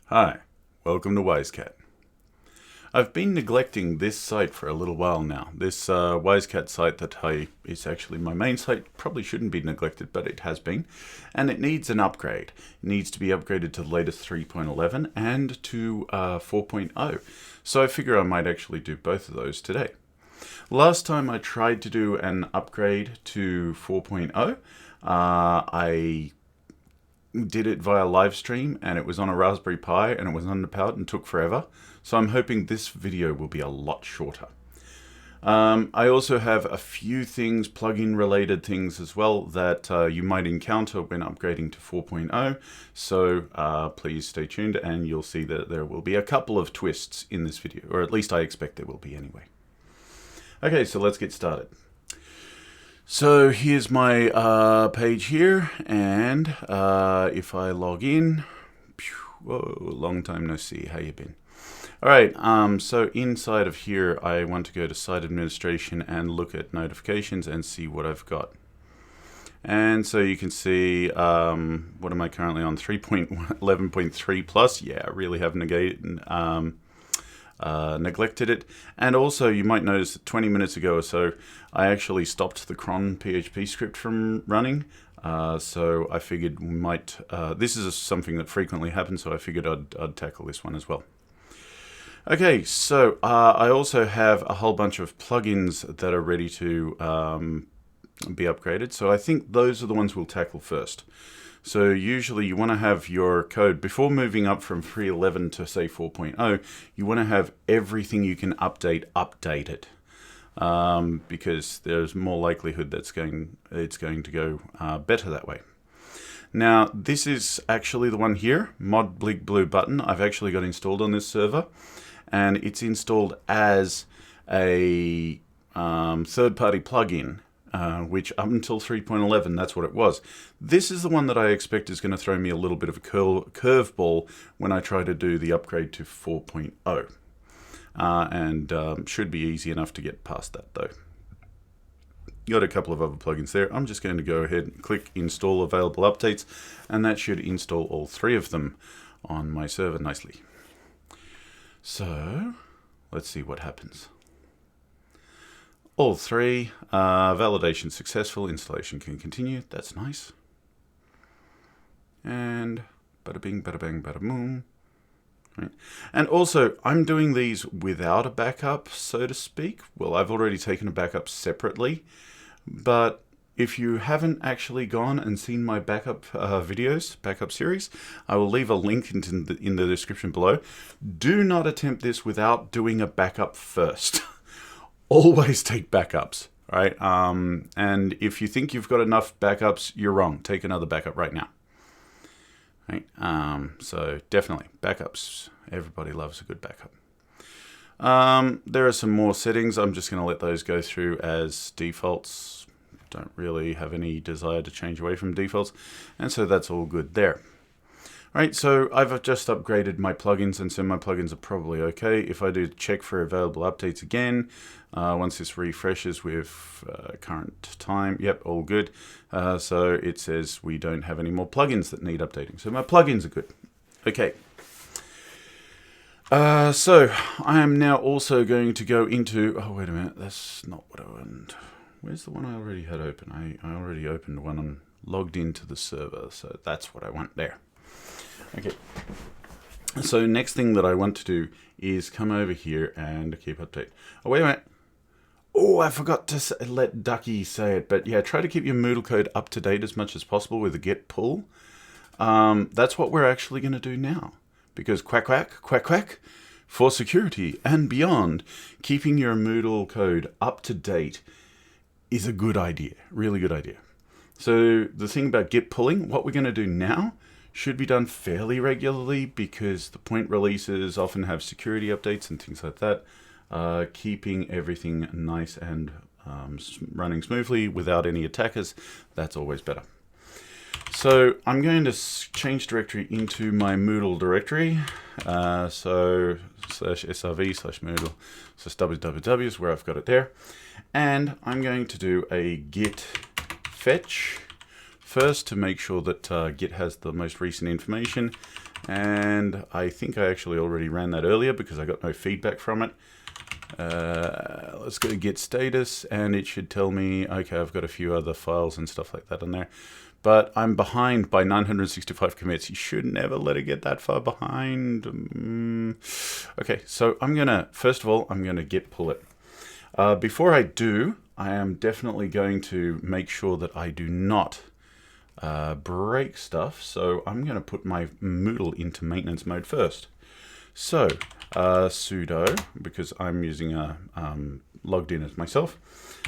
Hi, welcome to Wisecat. I've been neglecting this site for a little while now. This Wisecat site is actually my main site, probably shouldn't be neglected, but it has been. And it needs an upgrade. It needs to be upgraded to the latest 3.11 and to 4.0. So I figure I might actually do both of those today. Last time I tried to do an upgrade to 4.0, I did it via live stream and it was on a Raspberry Pi and it was underpowered and took forever. So I'm hoping this video will be a lot shorter. I also have a few things, plugin related things as well, that you might encounter when upgrading to 4.0. So please stay tuned and you'll see that there will be a couple of twists in this video, or at least I expect there will be anyway. Okay, so let's get started. So here's my page here, and if I log in, whoa, long time no see, how you been? All right, so inside of here, I want to go to site administration and look at notifications and see what I've got. And so you can see, what am I currently on? 3.11.3 plus. Yeah, I really have neglected it. And also you might notice that 20 minutes ago or so I actually stopped the Cron PHP script from running, so I figured we might this is something that frequently happens, so I figured I'd tackle this one as well. Okay, so I also have a whole bunch of plugins that are ready to be upgraded, so I think those are the ones we'll tackle first. So usually you want to have your code, before moving up from 3.11 to say 4.0, you want to have everything you can update updated, because there's more likelihood that it's going to go better that way. Now this is actually the one here, mod BigBlueButton. I've actually got installed on this server, and it's installed as a third-party plugin. Which up until 3.11, that's what it was. This is the one that I expect is going to throw me a little bit of a curveball when I try to do the upgrade to 4.0. And should be easy enough to get past that though. Got a couple of other plugins there. I'm just going to go ahead and click install available updates, and that should install all three of them on my server nicely. So let's see what happens. All three, validation successful, installation can continue, that's nice. And bada bing, bada bang, bada boom. Right. And also, I'm doing these without a backup, so to speak. Well, I've already taken a backup separately, but if you haven't actually gone and seen my backup videos, backup series, I will leave a link in the description below. Do not attempt this without doing a backup first. Always take backups, right? And if you think you've got enough backups, you're wrong. Take another backup right now. Right? So definitely backups. Everybody loves a good backup. There are some more settings. I'm just going to let those go through as defaults. Don't really have any desire to change away from defaults. And so that's all good there. Right, so I've just upgraded my plugins, and so my plugins are probably okay. If I do check for available updates again, once this refreshes with current time, yep, all good. So it says we don't have any more plugins that need updating. So my plugins are good. Okay. So I am now also going to go into, oh, wait a minute, that's not what I want. Where's the one I already had open? I already opened one and logged into the server, so that's what I want there. Okay, so next thing that I want to do is come over here and keep update. Oh, wait a minute. Oh, I forgot to let Ducky say it, but yeah, try to keep your Moodle code up to date as much as possible with the get pull. That's what we're actually going to do now, because quack, quack, quack, quack, for security and beyond, keeping your Moodle code up to date is a good idea, really good idea. So the thing about git pulling, what we're going to do now should be done fairly regularly, because the point releases often have security updates and things like that. Keeping everything nice and running smoothly without any attackers, that's always better. So I'm going to change directory into my Moodle directory. So /srv/Moodle /www is where I've got it there. And I'm going to do a git fetch first to make sure that Git has the most recent information, And I think I actually already ran that earlier because I got no feedback from it. Let's go to get status, and it should tell me, okay, I've got a few other files and stuff like that on there. But I'm behind by 965 commits. You should never let it get that far behind. Okay, so I'm going to, first of all, I'm going to git pull it. Before I do, I am definitely going to make sure that I do not break stuff. So I'm going to put my Moodle into maintenance mode first. So sudo, because I'm using a logged in as myself,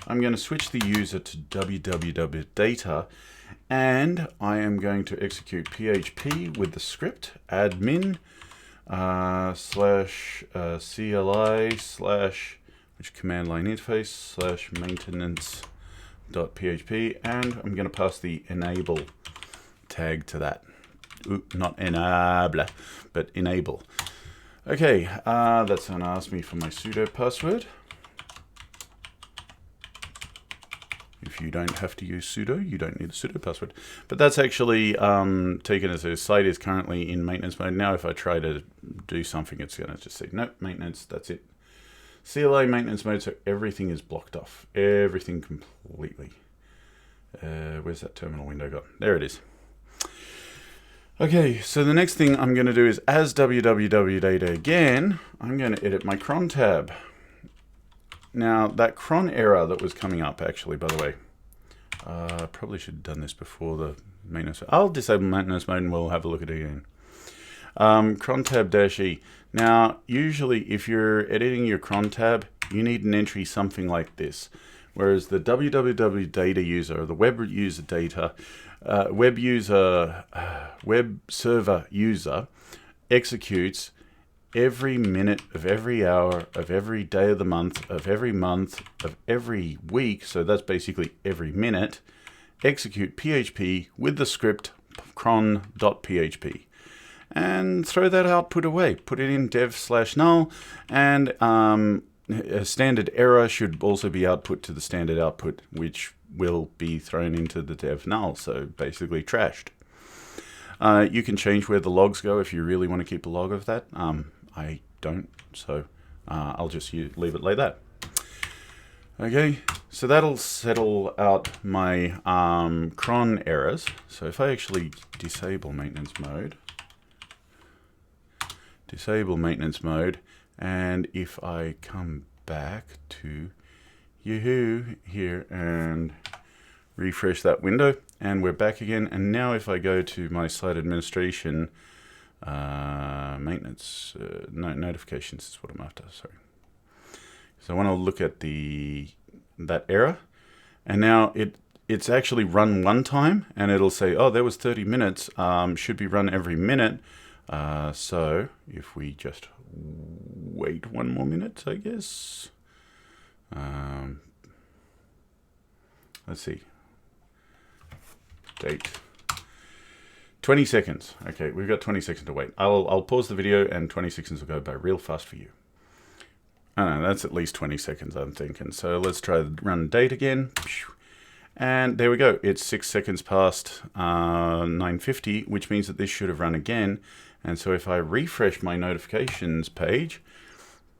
I'm going to switch the user to www.data, and I am going to execute PHP with the script admin /CLI/ which command line interface /maintenance.php, and I'm going to pass the enable tag to that. Ooh, not enable, but enable. Okay, that's going to ask me for my sudo password. If you don't have to use sudo, you don't need a sudo password. But that's actually taken as a site is currently in maintenance mode. Now if I try to do something, it's going to just say, nope, maintenance, that's it. CLI maintenance mode, so everything is blocked off. Everything completely. Where's that terminal window gone? There it is. Okay, so the next thing I'm going to do is, as www.data again, I'm going to edit my cron tab. Now, that cron error that was coming up, actually, by the way, I probably should have done this before the maintenance. I'll disable maintenance mode and we'll have a look at it again. Cron tab -e. Now, usually if you're editing your cron tab, you need an entry something like this. Whereas the www data user, or the web user data, web server user executes every minute of every hour of every day of the month of every week. So that's basically every minute. Execute PHP with the script cron.php. And throw that output away. Put it in dev/null, and a standard error should also be output to the standard output, which will be thrown into the dev null, so basically trashed. You can change where the logs go if you really want to keep a log of that. I don't, so I'll just leave it like that. Okay, so that'll settle out my cron errors. So if I actually disable maintenance mode, and if I come back to Yahoo here and refresh that window, and we're back again. And now if I go to my site administration, maintenance, notifications is what I'm after, sorry. So I want to look at that error, and now it's actually run one time, and it'll say, oh, there was 30 minutes, should be run every minute. So if we just wait one more minute, I guess. Let's see. Date. 20 seconds. Okay, we've got 20 seconds to wait. I'll pause the video and 20 seconds will go by real fast for you. I don't know, that's at least 20 seconds, I'm thinking. So let's try to run date again. And there we go. It's 6 seconds past 9:50, which means that this should have run again. And so if I refresh my notifications page,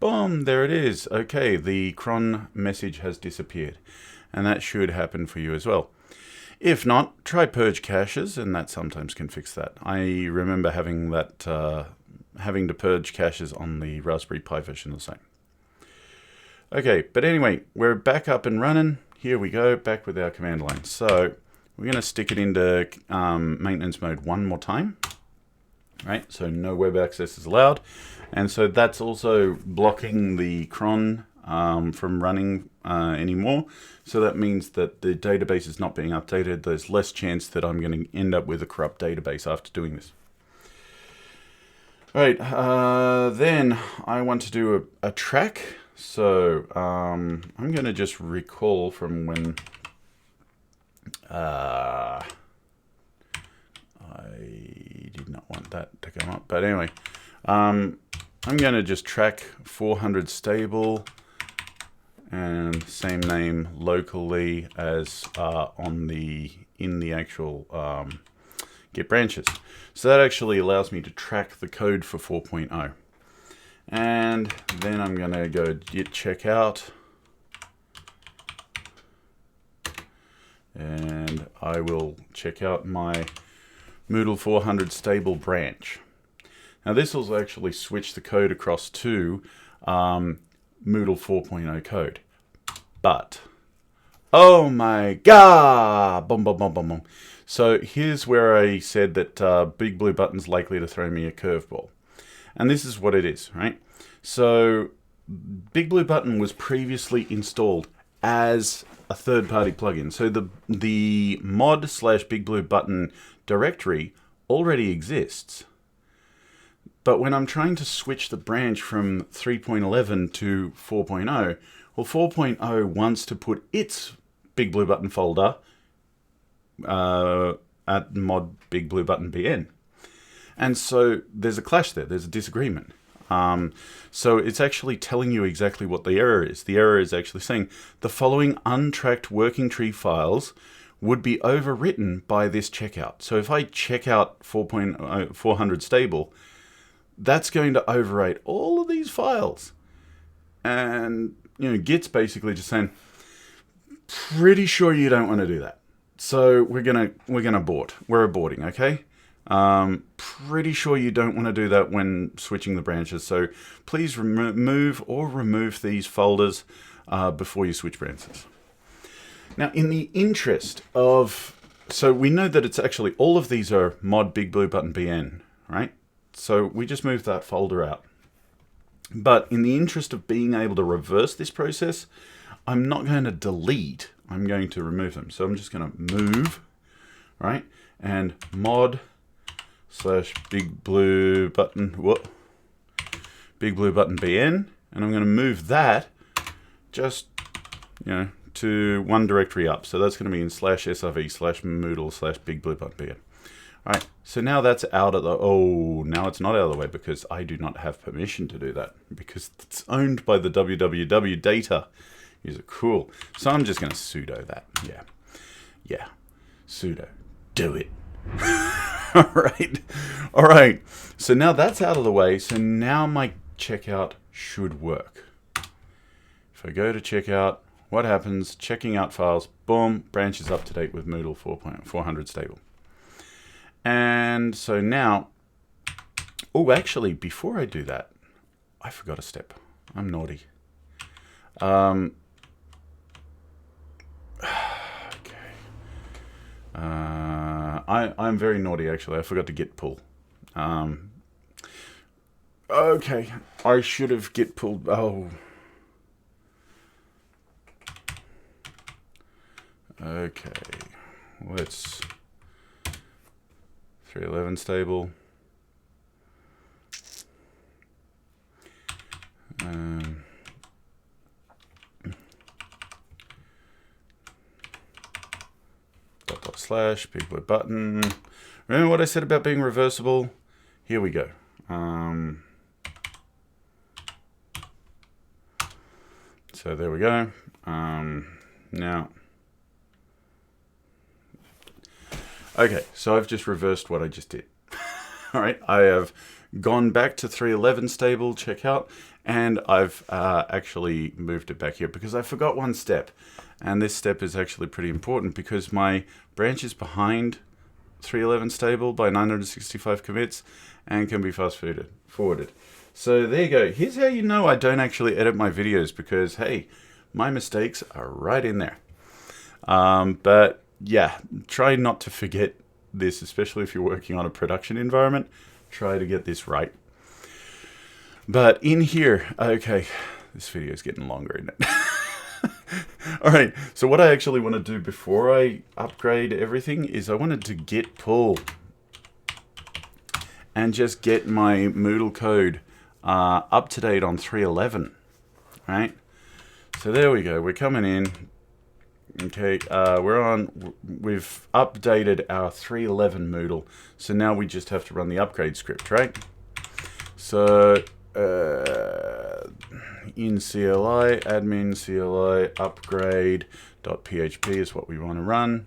boom, there it is. Okay, the cron message has disappeared. And that should happen for you as well. If not, try purge caches, and that sometimes can fix that. I remember having that, having to purge caches on the Raspberry Pi version of the same. Okay, but anyway, we're back up and running. Here we go, back with our command line. So we're going to stick it into maintenance mode one more time. Right, so no web access is allowed. And so that's also blocking the cron from running anymore. So that means that the database is not being updated. There's less chance that I'm going to end up with a corrupt database after doing this. All right, then I want to do a track. So I'm going to just recall from when I did not want that to come up. But anyway, I'm going to just track 400 stable and same name locally as in the actual git branches. So that actually allows me to track the code for 4.0. And then I'm going to go git checkout. And I will check out my Moodle 400 stable branch. Now this will actually switch the code across to Moodle 4.0 code. But, oh my god! Boom, boom, boom, boom, boom. So here's where I said that BigBlueButton's likely to throw me a curveball. And this is what it is, right? So BigBlueButton was previously installed as a third-party plugin. So the mod / BigBlueButton directory already exists. But when I'm trying to switch the branch from 3.11 to 4.0, well, 4.0 wants to put its BigBlueButton folder at mod BigBlueButton BN. And so there's a clash there. There's a disagreement. So it's actually telling you exactly what the error is. The error is actually saying the following untracked working tree files would be overwritten by this checkout. So if I check out 400 stable, that's going to overwrite all of these files. And Git's basically just saying, pretty sure you don't want to do that. So we're gonna abort. We're aborting, okay? Pretty sure you don't want to do that when switching the branches. So please remove these folders before you switch branches. Now, in the interest of, so we know that it's actually all of these are mod BigBlueButton BN, right? So we just move that folder out. But in the interest of being able to reverse this process, I'm not going to delete. I'm going to remove them. So I'm just going to move, right? And mod / BigBlueButton, BigBlueButton BN, and I'm going to move that just, to one directory up. So that's going to be in /srv/moodle /BigBlueButton BN. All right, so now that's out of the, now it's not out of the way because I do not have permission to do that because it's owned by the www data user. Cool. So I'm just going to sudo that. Yeah, sudo. Do it. All right. So now that's out of the way. So now my checkout should work. If I go to checkout, what happens? Checking out files, boom, branch is up to date with Moodle 400 stable. And so now, actually, before I do that, I forgot a step. I'm naughty. Okay. I'm very naughty, actually. I forgot to git pull. Okay. I should have git pulled. Okay. Let's 311 stable. / BigBlueButton. Remember what I said about being reversible? Here we go. So there we go. Now, okay, so I've just reversed what I just did. All right, I have gone back to 311 stable checkout, and I've actually moved it back here because I forgot one step. And this step is actually pretty important because my branch is behind 311 stable by 965 commits and can be fast forwarded. So there you go. Here's how you know I don't actually edit my videos because, hey, my mistakes are right in there. But yeah, try not to forget this, especially if you're working on a production environment. Try to get this right. But in here, okay, this video is getting longer, isn't it? All right, so what I actually want to do before I upgrade everything is I wanted to git pull and just get my Moodle code up to date on 311, right? So there we go, we're coming in. Okay, we've updated our 311 Moodle, so now we just have to run the upgrade script, right? So in CLI, admin CLI upgrade.php is what we want to run.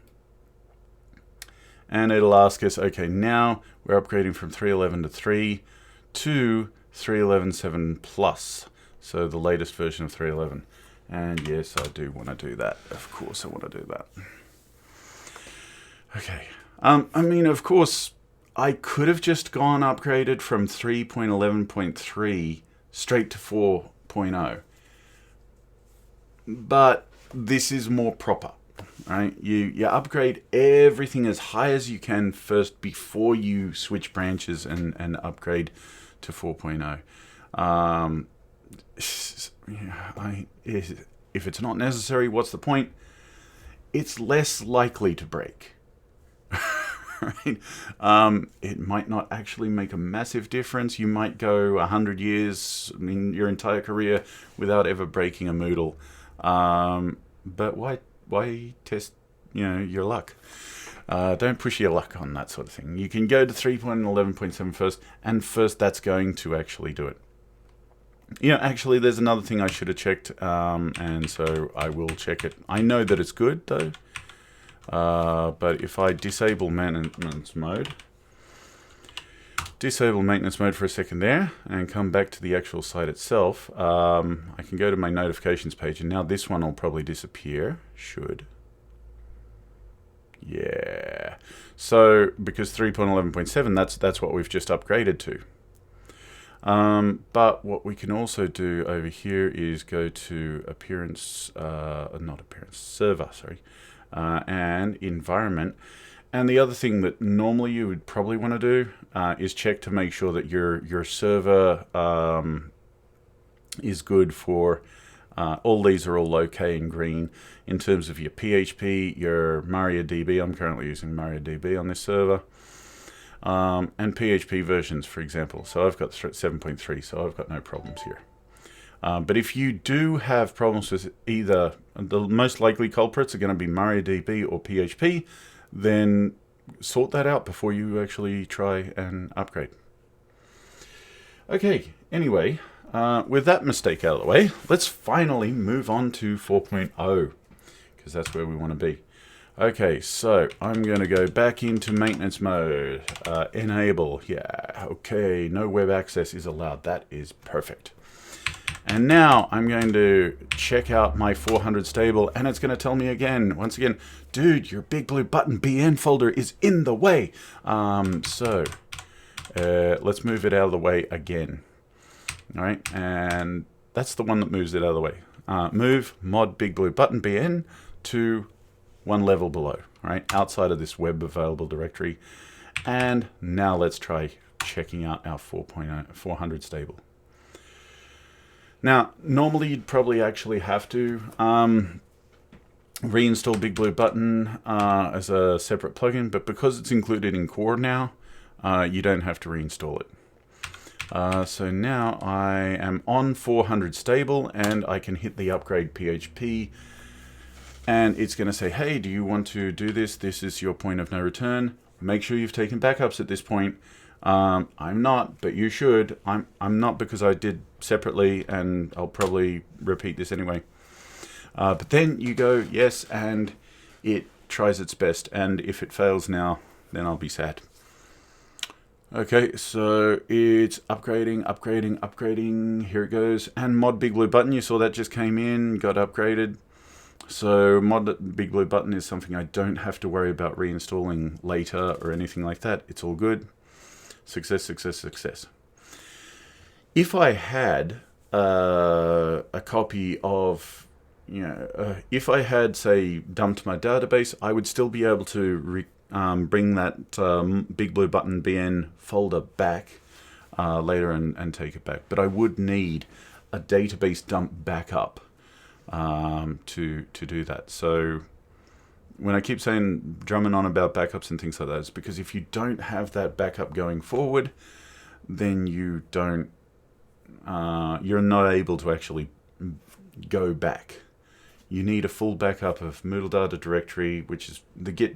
and it'll ask us, okay, now we're upgrading from 3.11 to 3 to 3.11.7 plus, so the latest version of 3.11. And yes, I do want to do that. Of course I want to do that. Okay. I mean, of course, I could have just gone upgraded from 3.11.3 straight to 4.0. But this is more proper, right? You upgrade everything as high as you can first before you switch branches and upgrade to 4.0. If it's not necessary, what's the point? It's less likely to break. Right? It might not actually make a massive difference. You might go 100 years, I mean, your entire career without ever breaking a Moodle. But why test, your luck? Don't push your luck on that sort of thing. You can go to 3.11.7 first, and first that's going to actually do it. Actually, there's another thing I should have checked, and so I will check it. I know that it's good, though. But if I disable maintenance mode for a second there, and come back to the actual site itself, I can go to my notifications page, and now this one will probably disappear. Should. Yeah. So, because 3.11.7, that's what we've just upgraded to. But what we can also do over here is go to server, and environment. And the other thing that normally you would probably want to do is check to make sure that your server is good for all these are all okay in green in terms of your PHP, your MariaDB. I'm currently using MariaDB on this server. And PHP versions, for example. So I've got 7.3, so I've got no problems here. But if you do have problems with either, the most likely culprits are going to be MariaDB or PHP, then sort that out before you actually try and upgrade. Okay, anyway, with that mistake out of the way, let's finally move on to 4.0, because that's where we want to be. Okay, so I'm going to go back into maintenance mode, enable, yeah, okay, no web access is allowed, that is perfect. And now I'm going to check out my 400 stable, and it's going to tell me again, once again, dude, your BigBlueButton BN folder is in the way. So let's move it out of the way again. All right, and that's the one that moves it out of the way. Move mod BigBlueButton BN to one level below, right, outside of this web available directory. And now let's try checking out our 400 stable. Now, normally you'd probably actually have to reinstall BigBlueButton as a separate plugin, but because it's included in Core now, you don't have to reinstall it. So now I am on 400 stable, and I can hit the upgrade PHP, and it's going to say, hey, do you want to do this? This is your point of no return. Make sure you've taken backups at this point. I'm not, but you should. I'm not, because I did separately, and I'll probably repeat this anyway. But then you go, yes, and it tries its best. And if it fails now, then I'll be sad. Okay, so it's upgrading. Here it goes. And mod BigBlueButton, you saw that just came in, got upgraded. So mod BigBlueButton is something I don't have to worry about reinstalling later or anything like that. It's all good. Success, success, success. If I had a copy of, if I had, say, dumped my database, I would still be able to bring that BigBlueButton BN folder back later and take it back. But I would need a database dump backup to do that. So when I keep saying, drumming on about backups and things like that, it's because if you don't have that backup going forward, then you don't, you're not able to actually go back. You need a full backup of Moodle data directory, which is the git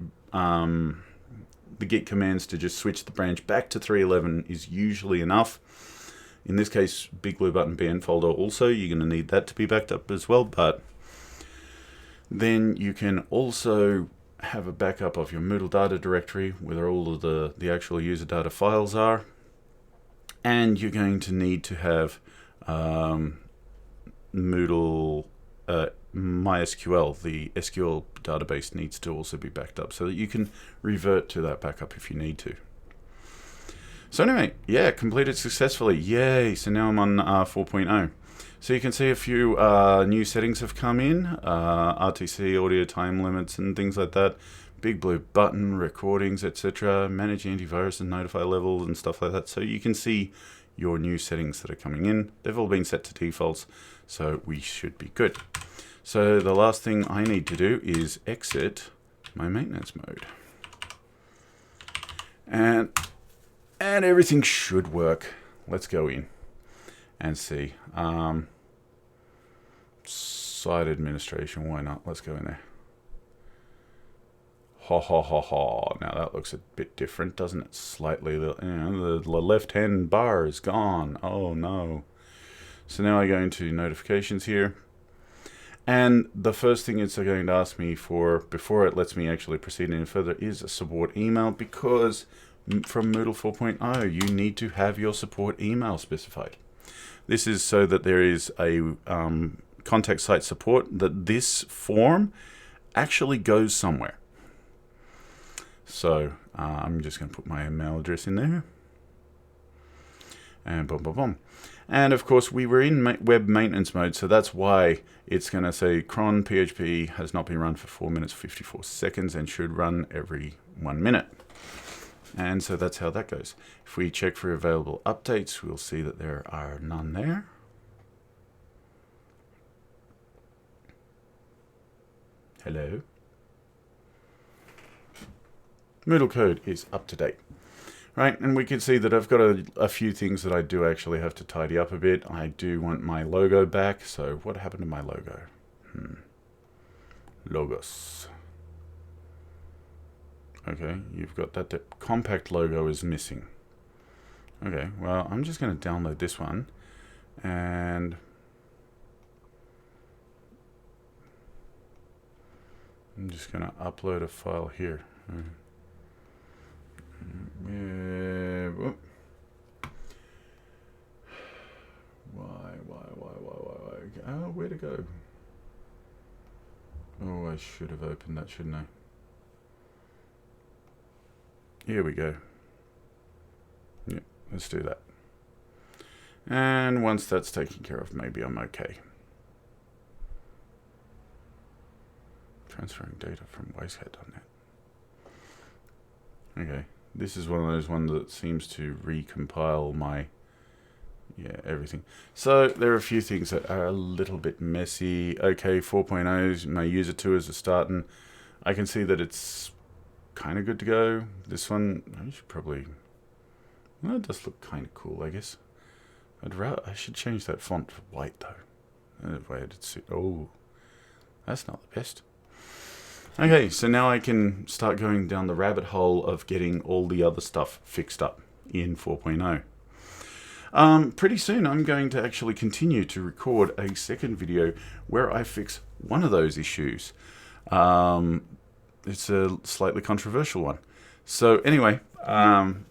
commands to just switch the branch back to 3.11 is usually enough. In this case, BigBlueButton BN folder also, you're going to need that to be backed up as well, but then you can also have a backup of your Moodle data directory where all of the actual user data files are. And you're going to need to have Moodle MySQL, the SQL database needs to also be backed up so that you can revert to that backup if you need to. So anyway, yeah, completed successfully. Yay! So now I'm on 4.0. So you can see a few new settings have come in, RTC, audio time limits and things like that, BigBlueButton, recordings, etc., manage antivirus and notify levels and stuff like that. So you can see your new settings that are coming in. They've all been set to defaults, so we should be good. So the last thing I need to do is exit my maintenance mode. And everything should work. Let's go in and see. Site administration, why not? Let's go in there. Ha ha ha ha. Now that looks a bit different, doesn't it? Slightly, the left-hand bar is gone. Oh no. So now I go into notifications here. And the first thing it's going to ask me for, before it lets me actually proceed any further, is a support email, because from Moodle 4.0, you need to have your support email specified. This is so that there is a contact site support, that this form actually goes somewhere. So I'm just going to put my email address in there. And boom, boom, boom. And of course, we were in web maintenance mode, so that's why it's going to say Cron PHP has not been run for 4 minutes 54 seconds and should run every 1 minute. And so that's how that goes. If we check for available updates, we'll see that there are none there. Hello. Moodle code is up to date. Right, and we can see that I've got a few things that I do actually have to tidy up a bit. I do want my logo back, so what happened to my logo? Logos. Okay, you've got that. The compact logo is missing. Okay, well, I'm just going to download this one, and I'm just going to upload a file here. Why? Oh, where to go? Oh, I should have opened that, shouldn't I? Here we go. Yeah, let's do that. And once that's taken care of, maybe I'm okay. Transferring data from wastecat.net. Okay, this is one of those ones that seems to recompile my, everything. So there are a few things that are a little bit messy. Okay, 4.0, my user 2 is a start, and I can see that it's kind of good to go. This one, I should probably, well, it does look kind of cool, I guess. I should change that font to white though. Oh, that's not the best. Okay, so now I can start going down the rabbit hole of getting all the other stuff fixed up in 4.0. Pretty soon I'm going to actually continue to record a second video where I fix one of those issues. It's a slightly controversial one. So anyway,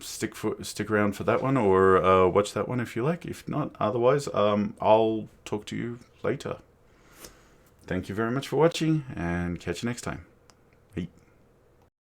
stick around for that one, or watch that one if you like. If not, otherwise, I'll talk to you later. Thank you very much for watching, and catch you next time.